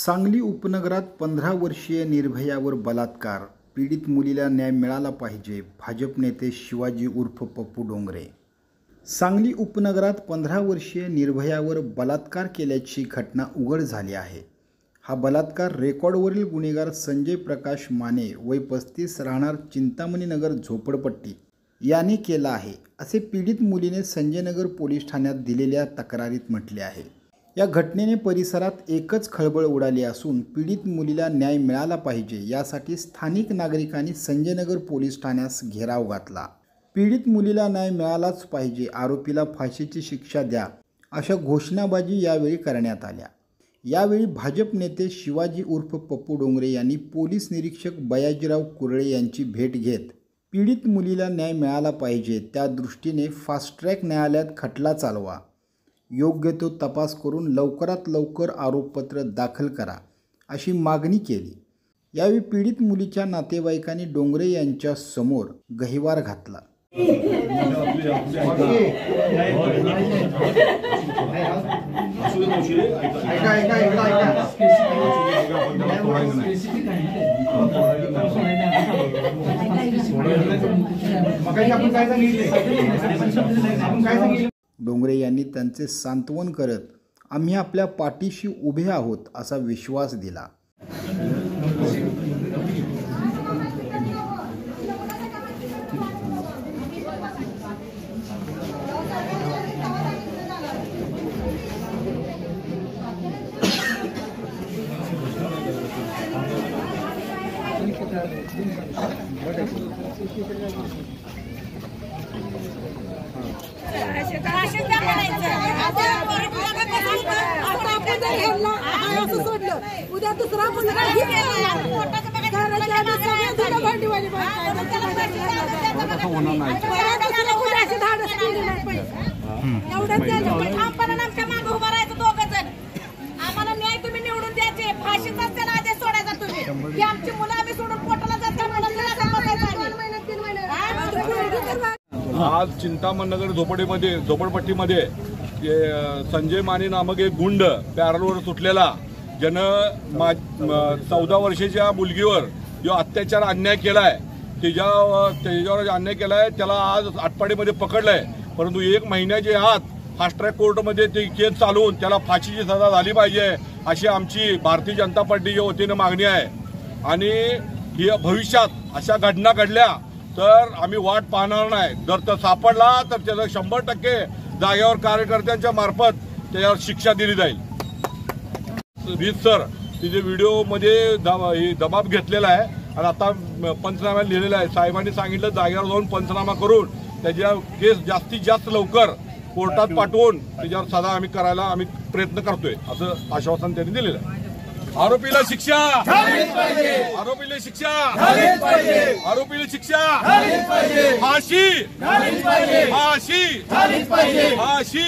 सांगली उपनगरात 15 वर्षीय निर्भयावर बलात्कार, पीडित मुलीला न्याय मिळाला पाहिजे, भाजप नेते शिवाजी उर्फ पप्पू डोंगरे। सांगली उपनगरात 15 वर्षीय निर्भयावर बलात्कार केल्याची घटना उघड झाली आहे। हा बलात्कार रेकॉर्डवरील गुन्हेगार संजय प्रकाश माने वय 35 राहणार चिंतामणी नगर झोपडपट्टी याने केला आहे, असे पीडित मुलीने संजयनगर पोलीस ठाण्यात दिलेल्या तक्रारीत म्हटले आहे। या घटनेने परिसरात एकच खळबळ उडाली असून पीडित मुलीला न्याय मिळाला पाहिजे यासाठी स्थानिक नागरिकांनी संजयनगर पोलीस ठाण्यास घेराव घातला। पीडित मुलीला न्याय मिळालाच पाहिजे, आरोपीला फाशीची शिक्षा द्या, अशा घोषणाबाजी यावेळी करण्यात आल्या। यावेळी भाजप नेते शिवाजी उर्फ पप्पू डोंगरे यांनी पोलीस निरीक्षक बयाजीराव कुरळे यांची भेट घेत पीडित मुलीला न्याय मिळाला पाहिजे, त्या दृष्टीने फास्ट ट्रॅक न्यायालयात खटला चालवा, योग्य तो तपास करून लवकरात लवकर आरोपपत्र दाखल करा, अशी मागणी केली। यावेळी पीडित मुलीच्या नातेवाईकांनी डोंगरे यांच्या समोर गहिवार घातला। डोंगरे यांनी त्यांचे सांत्वन करत आम्ही आपल्या पाठीशी उभे आहोत असा विश्वास दिला। उद्या दुसरा आम्हाला न्याय तुम्ही निवडून द्यायचे, फाशीचा त्याला आदेश सोडायचा तुम्ही, आमची मुलं आम्ही सोडून पोटाला जातात। आज चिंतामणी नगर झोपडपट्टीमध्ये संजय माने नामक एक गुंड पॅरलवर सुटलेला, ज्यानं 14 वर्षाच्या मुलगीवर जो अत्याचार अन्याय केलाय, त्याच्यावर अन्याय केलाय, त्याला आज आटपाडीमध्ये पकडलंय। परंतु 1 महिन्याच्या आत फास्ट ट्रॅक कोर्टमध्ये ती केस चालवून त्याला फाशीची सजा झाली पाहिजे, अशी आमची भारतीय जनता पार्टीच्या वतीने मागणी आहे। आणि ही भविष्यात अशा घटना घडल्या तर आम्ही वाट पाहणार नाही। जर तो सापडला तर त्याला 100% जागेवर कार्यकर्त्यांच्या मार्फत त्याच्यावर शिक्षा दिली जाईल। रीतसर तिथे व्हिडिओमध्ये दबाव घेतलेला आहे आणि आता पंचनाम्यात लिहिलेला आहे। साहेबांनी सांगितलं जागेवर जाऊन पंचनामा करून त्याच्या केस जास्तीत जास्त लवकर कोर्टात पाठवून त्याच्यावर सजा आम्ही करायला प्रयत्न करतोय, असं आश्वासन त्यांनी दिलेलं आहे। आरोपीला शिक्षा, आरोपीला शिक्षा, आरोपीला शिक्षा, फाशी, फाशी, फाशी।